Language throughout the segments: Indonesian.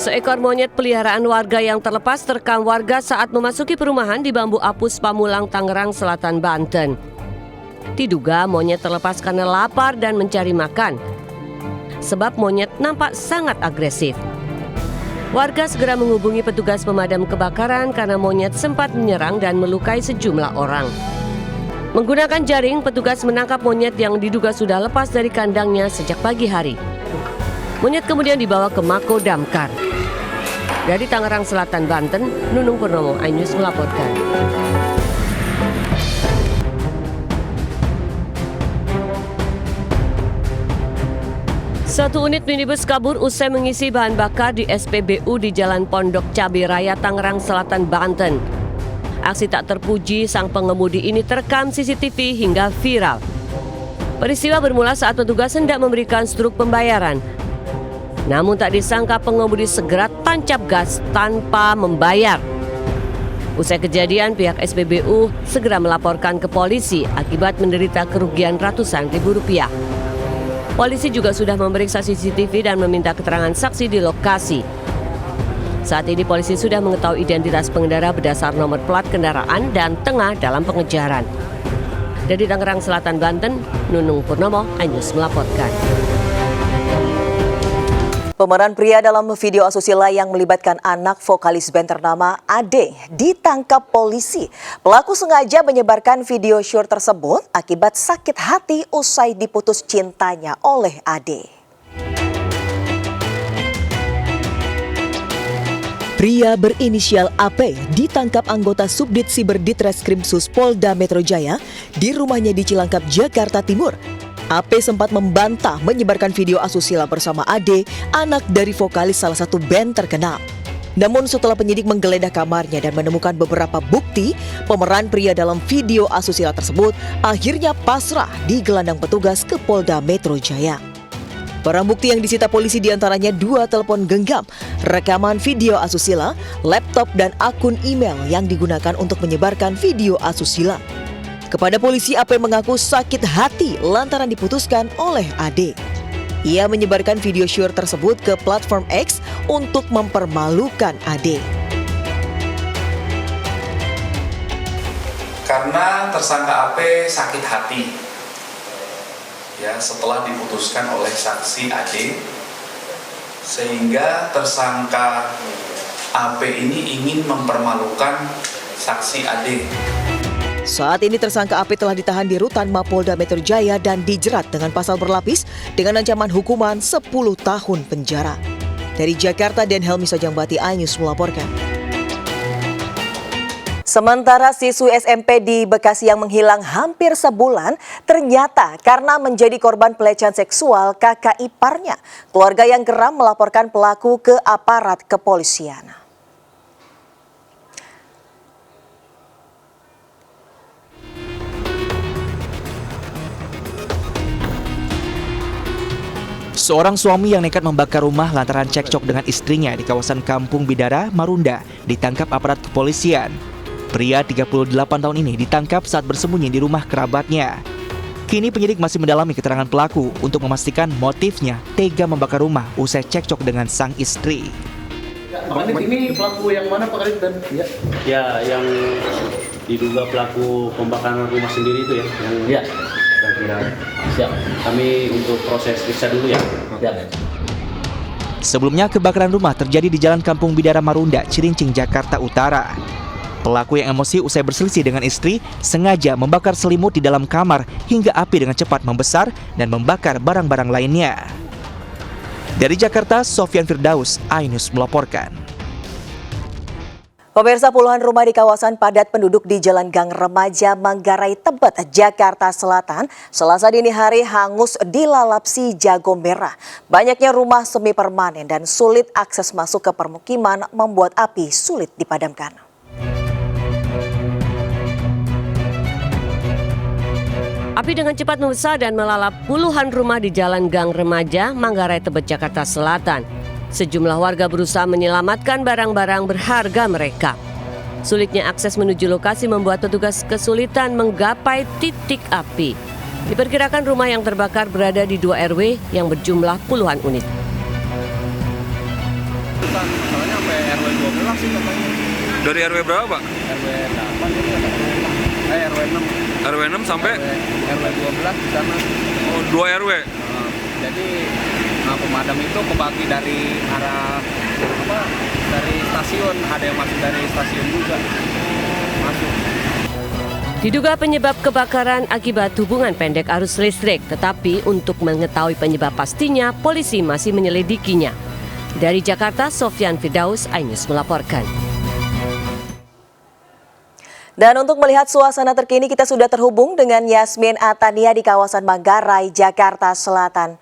Seekor monyet peliharaan warga yang terlepas terekam warga saat memasuki perumahan di Bambu Apus, Pamulang, Tangerang Selatan, Banten. Diduga monyet terlepas karena lapar dan mencari makan. Sebab monyet nampak sangat agresif. Warga segera menghubungi petugas pemadam kebakaran karena monyet sempat menyerang dan melukai sejumlah orang. Menggunakan jaring, petugas menangkap monyet yang diduga sudah lepas dari kandangnya sejak pagi hari. Monyet kemudian dibawa ke Mako Damkar. Dari Tangerang Selatan, Banten, Nunung Purnomo, iNews melaporkan. Satu unit minibus kabur usai mengisi bahan bakar di SPBU di Jalan Pondok Cabe Raya, Tangerang Selatan, Banten. Aksi tak terpuji sang pengemudi ini terekam CCTV hingga viral. Peristiwa bermula saat petugas hendak memberikan struk pembayaran. Namun tak disangka pengemudi segera tancap gas tanpa membayar. Usai kejadian, pihak SPBU segera melaporkan ke polisi akibat menderita kerugian ratusan ribu rupiah. Polisi juga sudah memeriksa CCTV dan meminta keterangan saksi di lokasi. Saat ini polisi sudah mengetahui identitas pengendara berdasar nomor plat kendaraan dan tengah dalam pengejaran. Dari Tangerang Selatan, Banten, Nunung Purnomo, iNews melaporkan. Pemeran pria dalam video asusila yang melibatkan anak vokalis band ternama Ade ditangkap polisi. Pelaku sengaja menyebarkan video syur tersebut akibat sakit hati usai diputus cintanya oleh Ade. Pria berinisial AP ditangkap anggota Subdit Siber Ditreskrimsus Polda Metro Jaya di rumahnya di Cilangkap, Jakarta Timur. AP sempat membantah menyebarkan video asusila bersama Ade, anak dari vokalis salah satu band terkenal. Namun setelah penyidik menggeledah kamarnya dan menemukan beberapa bukti, pemeran pria dalam video asusila tersebut akhirnya pasrah digelandang petugas ke Polda Metro Jaya. Barang bukti yang disita polisi diantaranya 2 telepon genggam, rekaman video asusila, laptop dan akun email yang digunakan untuk menyebarkan video asusila. Kepada polisi, AP mengaku sakit hati lantaran diputuskan oleh Ade. Ia menyebarkan video syur tersebut ke platform X untuk mempermalukan Ade. Karena tersangka AP sakit hati ya setelah diputuskan oleh saksi Ade, sehingga tersangka AP ini ingin mempermalukan saksi Ade. Saat ini tersangka AP telah ditahan di Rutan Mapolda Metro Jaya dan dijerat dengan pasal berlapis dengan ancaman hukuman 10 tahun penjara. Dari Jakarta, Den Helmi Sajangbati, iNews melaporkan. Sementara siswi SMP di Bekasi yang menghilang hampir sebulan ternyata karena menjadi korban pelecehan seksual kakak iparnya. Keluarga yang geram melaporkan pelaku ke aparat kepolisian. Seorang suami yang nekat membakar rumah lantaran cekcok dengan istrinya di kawasan Kampung Bidara, Marunda, ditangkap aparat kepolisian. Pria 38 tahun ini ditangkap saat bersembunyi di rumah kerabatnya. Kini penyidik masih mendalami keterangan pelaku untuk memastikan motifnya tega membakar rumah usai cekcok dengan sang istri. Pak Kadip, ini pelaku yang mana Pak Kadip? Dan ya yang diduga pelaku pembakaran rumah sendiri itu ya? Yang siap. Kami untuk proses periksa dulu ya. Sebelumnya kebakaran rumah terjadi di Jalan Kampung Bidara Marunda, Cilincing, Jakarta Utara. Pelaku yang emosi usai berselisih dengan istri sengaja membakar selimut di dalam kamar hingga api dengan cepat membesar dan membakar barang-barang lainnya. Dari Jakarta, Sofyan Firdaus, iNews melaporkan. Pemirsa, puluhan rumah di kawasan padat penduduk di Jalan Gang Remaja Manggarai Tebet, Jakarta Selatan, Selasa dini hari hangus dilalap si jago merah. Banyaknya rumah semi permanen dan sulit akses masuk ke permukiman membuat api sulit dipadamkan. Api dengan cepat membesar dan melalap puluhan rumah di Jalan Gang Remaja Manggarai Tebet, Jakarta Selatan. Sejumlah warga berusaha menyelamatkan barang-barang berharga mereka. Sulitnya akses menuju lokasi membuat petugas kesulitan menggapai titik api. Diperkirakan rumah yang terbakar berada di 2 RW yang berjumlah puluhan unit. sih katanya. Dari RW berapa, Pak? RW 8 ini ada. RW 6. RW 6 sampai? RW 12 di sana. Oh, 2 RW? Jadi pemadam itu kebagi dari arah dari stasiun, ada yang masuk dari stasiun juga masuk. Diduga penyebab kebakaran akibat hubungan pendek arus listrik, tetapi untuk mengetahui penyebab pastinya, polisi masih menyelidikinya. Dari Jakarta, Sofyan Firdaus, iNews melaporkan. Dan untuk melihat suasana terkini kita sudah terhubung dengan Yasmin Atania di kawasan Manggarai, Jakarta Selatan.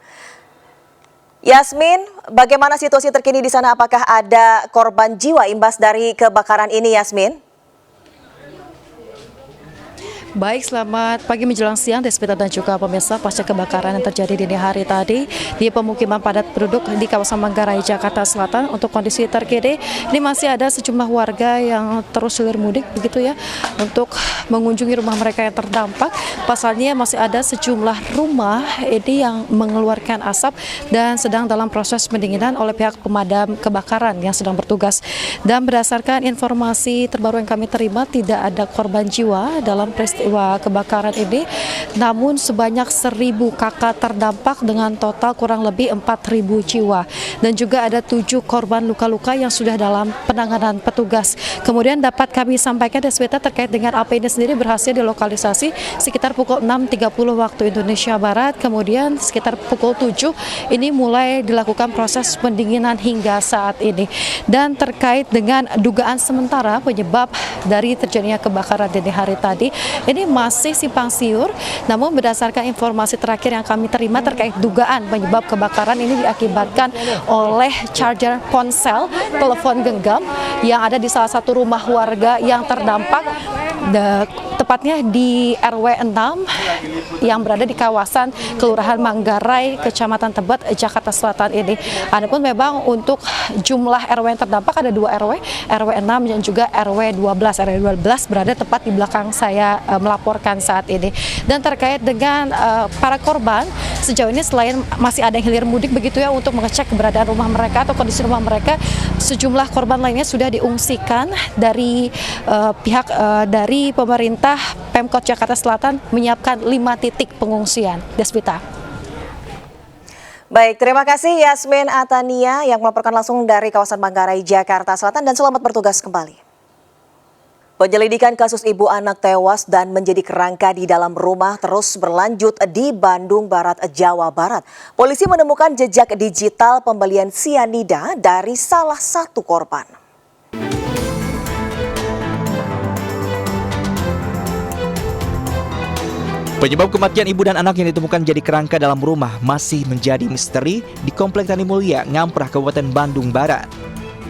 Yasmin, bagaimana situasi terkini di sana? Apakah ada korban jiwa imbas dari kebakaran ini, Yasmin? Baik, selamat pagi menjelang siang, Despita dan juga pemirsa. Pasca kebakaran yang terjadi dini hari tadi di pemukiman padat penduduk di kawasan Manggarai, Jakarta Selatan. Untuk kondisi terkini, ini masih ada sejumlah warga yang terus hilir mudik begitu ya, untuk mengunjungi rumah mereka yang terdampak. Pasalnya masih ada sejumlah rumah ini yang mengeluarkan asap dan sedang dalam proses pendinginan oleh pihak pemadam kebakaran yang sedang bertugas. Dan berdasarkan informasi terbaru yang kami terima, tidak ada korban jiwa dalam peristiwa kebakaran ini, namun sebanyak 1.000 kakak terdampak dengan total kurang lebih 4.000 jiwa, dan juga ada 7 korban luka-luka yang sudah dalam penanganan petugas. Kemudian dapat kami sampaikan, Deswita, terkait dengan api ini sendiri berhasil dilokalisasi sekitar pukul 6.30 waktu Indonesia Barat, kemudian sekitar pukul 7 ini mulai dilakukan proses pendinginan hingga saat ini. Dan terkait dengan dugaan sementara penyebab dari terjadinya kebakaran dini hari tadi, ini masih simpang siur, namun berdasarkan informasi terakhir yang kami terima terkait dugaan penyebab kebakaran ini diakibatkan oleh charger ponsel telepon genggam yang ada di salah satu rumah warga yang terdampak, tepatnya di RW 6 yang berada di kawasan Kelurahan Manggarai, Kecamatan Tebet, Jakarta Selatan ini. Adapun memang untuk jumlah RW yang terdampak ada 2 RW, RW 6 dan juga RW 12. RW 12 berada tepat di belakang saya melaporkan saat ini. Dan terkait dengan para korban, sejauh ini selain masih ada yang hilir mudik begitu ya untuk mengecek keberadaan rumah mereka atau kondisi rumah mereka, sejumlah korban lainnya sudah diungsikan dari pihak dari pemerintah Pemkot Jakarta Selatan menyiapkan 5 titik pengungsian. Despita. Baik, terima kasih Yasmin Atania yang melaporkan langsung dari kawasan Manggarai, Jakarta Selatan, dan selamat bertugas kembali. Penyelidikan kasus ibu anak tewas dan menjadi kerangka di dalam rumah terus berlanjut di Bandung Barat, Jawa Barat. Polisi menemukan jejak digital pembelian sianida dari salah satu korban. Penyebab kematian ibu dan anak yang ditemukan jadi kerangka dalam rumah masih menjadi misteri di Komplek Tani Mulia, Ngamprah, Kabupaten Bandung Barat.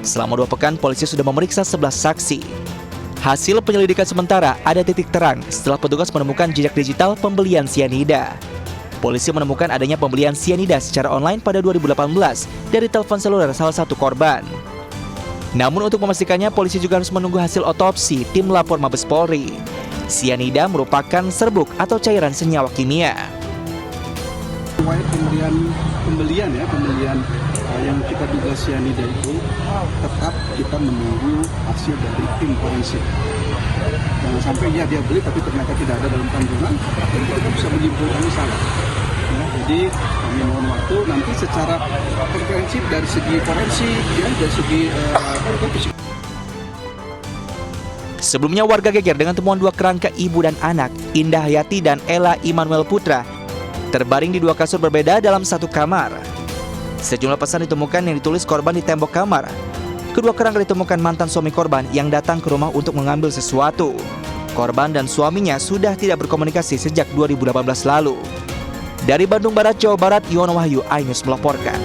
Selama 2 pekan, polisi sudah memeriksa 11 saksi. Hasil penyelidikan sementara ada titik terang setelah petugas menemukan jejak digital pembelian sianida. Polisi menemukan adanya pembelian sianida secara online pada 2018 dari telepon seluler salah satu korban. Namun untuk memastikannya, polisi juga harus menunggu hasil otopsi tim lapor Mabes Polri. Sianida merupakan serbuk atau cairan senyawa kimia. Riwayat pembelian yang kita duga sianida itu tetap kita menunggu hasil dari tim forensik. Jangan sampai dia beli tapi ternyata tidak ada dalam kandungan, dan kita bisa menyimpulkan salah. Ya, jadi kami mohon waktu nanti secara komprehensif dari segi forensik, ya, dari segi Sebelumnya warga geger dengan temuan 2 kerangka ibu dan anak, Indah Hayati dan Ella Immanuel Putra, terbaring di 2 kasur berbeda dalam satu kamar. Sejumlah pesan ditemukan yang ditulis korban di tembok kamar. Kedua kerangka ditemukan mantan suami korban yang datang ke rumah untuk mengambil sesuatu. Korban dan suaminya sudah tidak berkomunikasi sejak 2018 lalu. Dari Bandung Barat, Jawa Barat, Yono Wahyu, iNews melaporkan.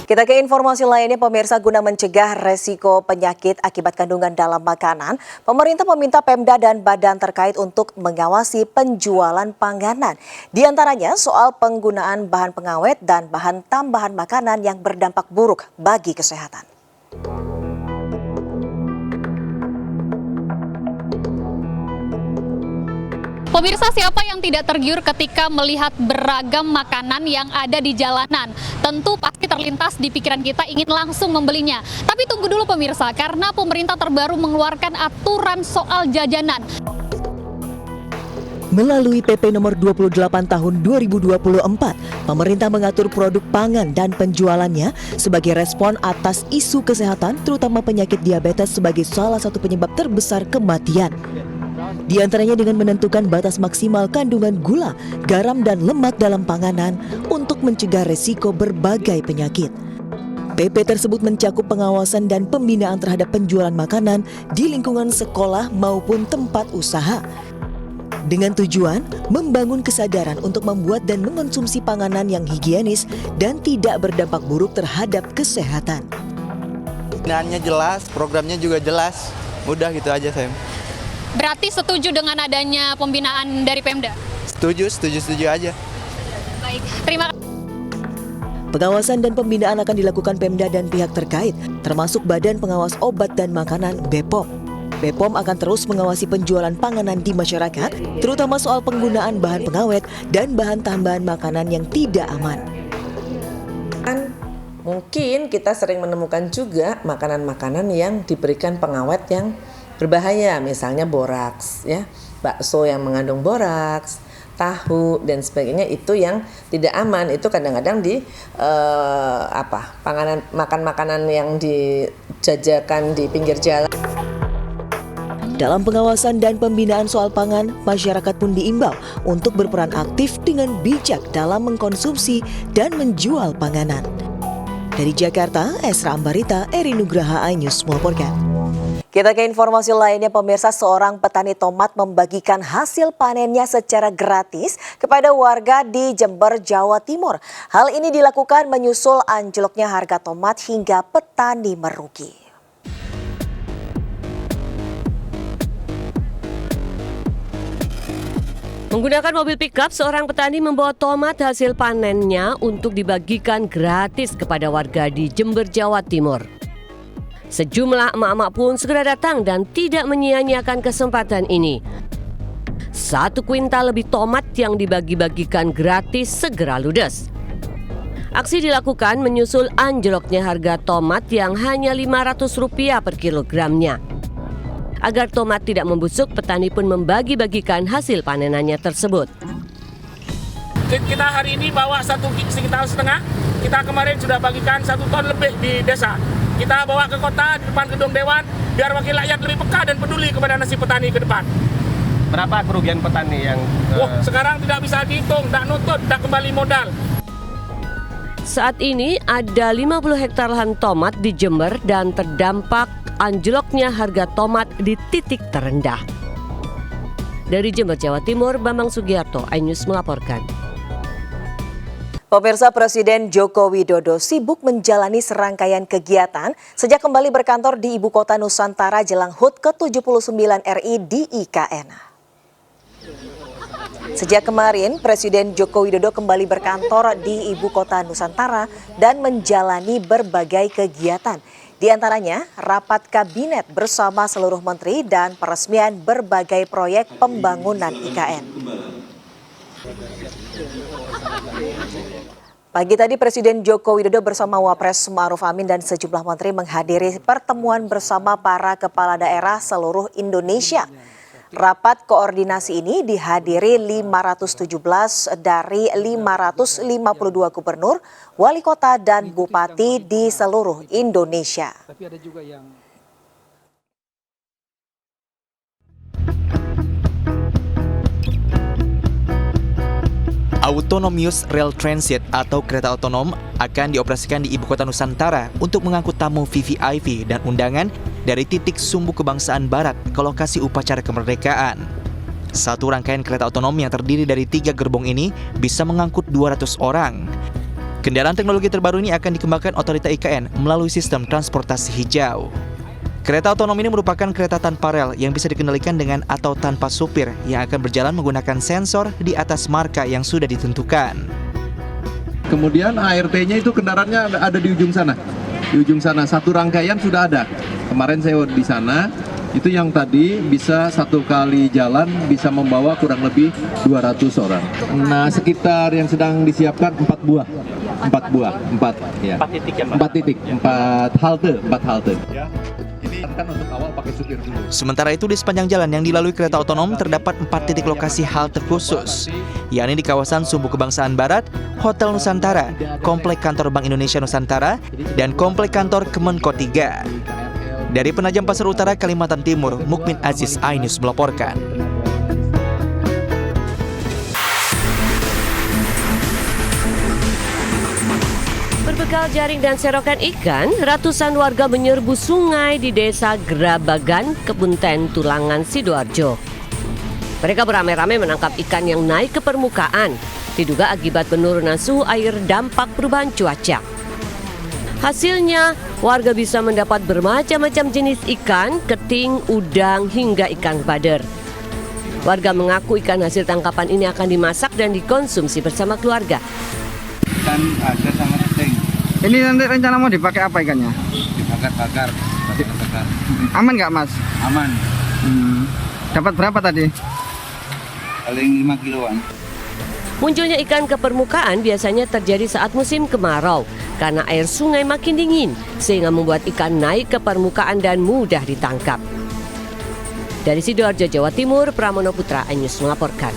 Kita ke informasi lainnya, pemirsa, guna mencegah resiko penyakit akibat kandungan dalam makanan, pemerintah meminta Pemda dan badan terkait untuk mengawasi penjualan panganan. Di antaranya soal penggunaan bahan pengawet dan bahan tambahan makanan yang berdampak buruk bagi kesehatan. Pemirsa, siapa yang tidak tergiur ketika melihat beragam makanan yang ada di jalanan? Tentu pasti terlintas di pikiran kita ingin langsung membelinya. Tapi tunggu dulu pemirsa, karena pemerintah terbaru mengeluarkan aturan soal jajanan. Melalui PP nomor 28 tahun 2024, pemerintah mengatur produk pangan dan penjualannya sebagai respon atas isu kesehatan, terutama penyakit diabetes sebagai salah satu penyebab terbesar kematian. Di antaranya dengan menentukan batas maksimal kandungan gula, garam, dan lemak dalam panganan untuk mencegah resiko berbagai penyakit. PP tersebut mencakup pengawasan dan pembinaan terhadap penjualan makanan di lingkungan sekolah maupun tempat usaha, dengan tujuan membangun kesadaran untuk membuat dan mengonsumsi panganan yang higienis dan tidak berdampak buruk terhadap kesehatan. Pembinaannya jelas, programnya juga jelas, mudah gitu aja saya. Berarti setuju dengan adanya pembinaan dari Pemda? Setuju aja. Baik, terima kasih. Pengawasan dan pembinaan akan dilakukan Pemda dan pihak terkait, termasuk Badan Pengawas Obat dan Makanan (BPOM). BPOM akan terus mengawasi penjualan panganan di masyarakat, terutama soal penggunaan bahan pengawet dan bahan tambahan makanan yang tidak aman. Mungkin kita sering menemukan juga makanan-makanan yang diberikan pengawet yang berbahaya, misalnya boraks, ya, bakso yang mengandung boraks, tahu dan sebagainya, itu yang tidak aman. Itu kadang-kadang di makan-makanan yang dijajakan di pinggir jalan. Dalam pengawasan dan pembinaan soal pangan, masyarakat pun diimbau untuk berperan aktif dengan bijak dalam mengkonsumsi dan menjual panganan. Dari Jakarta, Esra Ambarita, Eri Nugraha, iNews melaporkan. Kita ke informasi lainnya, pemirsa. Seorang petani tomat membagikan hasil panennya secara gratis kepada warga di Jember, Jawa Timur. Hal ini dilakukan menyusul anjloknya harga tomat hingga petani merugi. Menggunakan mobil pickup, seorang petani membawa tomat hasil panennya untuk dibagikan gratis kepada warga di Jember, Jawa Timur. Sejumlah emak-emak pun segera datang dan tidak menyia-nyiakan kesempatan ini. 1 kuintal lebih tomat yang dibagi-bagikan gratis segera ludes. Aksi dilakukan menyusul anjloknya harga tomat yang hanya Rp500 per kilogramnya. Agar tomat tidak membusuk, petani pun membagi-bagikan hasil panenannya tersebut. Kita hari ini bawa 1,5 kintal, kita kemarin sudah bagikan 1 ton lebih di desa. Kita bawa ke kota, di depan gedung Dewan, biar wakil rakyat lebih peka dan peduli kepada nasib petani ke depan. Berapa kerugian petani yang... Sekarang tidak bisa dihitung, tidak nutut, tidak kembali modal. Saat ini ada 50 hektar lahan tomat di Jember dan terdampak anjloknya harga tomat di titik terendah. Dari Jember, Jawa Timur, Bambang Sugiarto, iNews melaporkan. Pemirsa, Presiden Joko Widodo sibuk menjalani serangkaian kegiatan sejak kembali berkantor di Ibu Kota Nusantara jelang HUT ke-79 RI di IKN. Sejak kemarin, Presiden Joko Widodo kembali berkantor di Ibu Kota Nusantara dan menjalani berbagai kegiatan. Di antaranya, rapat kabinet bersama seluruh menteri dan peresmian berbagai proyek pembangunan IKN. Pagi tadi, Presiden Joko Widodo bersama Wapres Ma'ruf Amin dan sejumlah menteri menghadiri pertemuan bersama para kepala daerah seluruh Indonesia. Rapat koordinasi ini dihadiri 517 dari 552 gubernur, wali kota, dan bupati di seluruh Indonesia. Tapi ada juga yang Autonomous Rail Transit atau kereta otonom akan dioperasikan di Ibu Kota Nusantara untuk mengangkut tamu VVIP dan undangan dari titik Sumbu Kebangsaan Barat ke lokasi upacara kemerdekaan. Satu rangkaian kereta otonom yang terdiri dari 3 gerbong ini bisa mengangkut 200 orang. Kendaraan teknologi terbaru ini akan dikembangkan Otorita IKN melalui sistem transportasi hijau. Kereta otonom ini merupakan kereta tanpa rel yang bisa dikendalikan dengan atau tanpa supir yang akan berjalan menggunakan sensor di atas marka yang sudah ditentukan. Kemudian ART-nya itu kendaraannya ada di ujung sana. Di ujung sana, satu rangkaian sudah ada. Kemarin saya di sana, Itu yang tadi bisa satu kali jalan bisa membawa kurang lebih 200 orang. Nah, sekitar yang sedang disiapkan 4 titik ya, Pak? 4 titik, 4 halte. Ya. Ini kan untuk awal pakai supir dulu. Sementara itu di sepanjang jalan yang dilalui kereta otonom terdapat 4 titik lokasi halte khusus, yakni di kawasan Sumbu Kebangsaan Barat, Hotel Nusantara, Komplek Kantor Bank Indonesia Nusantara, dan Komplek Kantor Kemenko 3. Dari Penajam Pasar Utara, Kalimantan Timur, Mukmin Aziz, iNews melaporkan. Berbekal jaring dan serokan ikan, ratusan warga menyerbu sungai di Desa Grabagan, Kebunten, Tulangan, Sidoarjo. Mereka beramai-ramai menangkap ikan yang naik ke permukaan, diduga akibat penurunan suhu air dampak perubahan cuaca. Hasilnya, warga bisa mendapat bermacam-macam jenis ikan, keting, udang, hingga ikan bader. Warga mengaku ikan hasil tangkapan ini akan dimasak dan dikonsumsi bersama keluarga. Ikan ada sama keting. Ini nanti rencana mau dipakai apa ikannya? Dibakar-bakar. Aman nggak, Mas? Aman. Dapat berapa tadi? Paling 5 kiloan. Munculnya ikan ke permukaan biasanya terjadi saat musim kemarau karena air sungai makin dingin sehingga membuat ikan naik ke permukaan dan mudah ditangkap. Dari Sidoarjo, Jawa Timur, Pramono Putra, iNews melaporkan.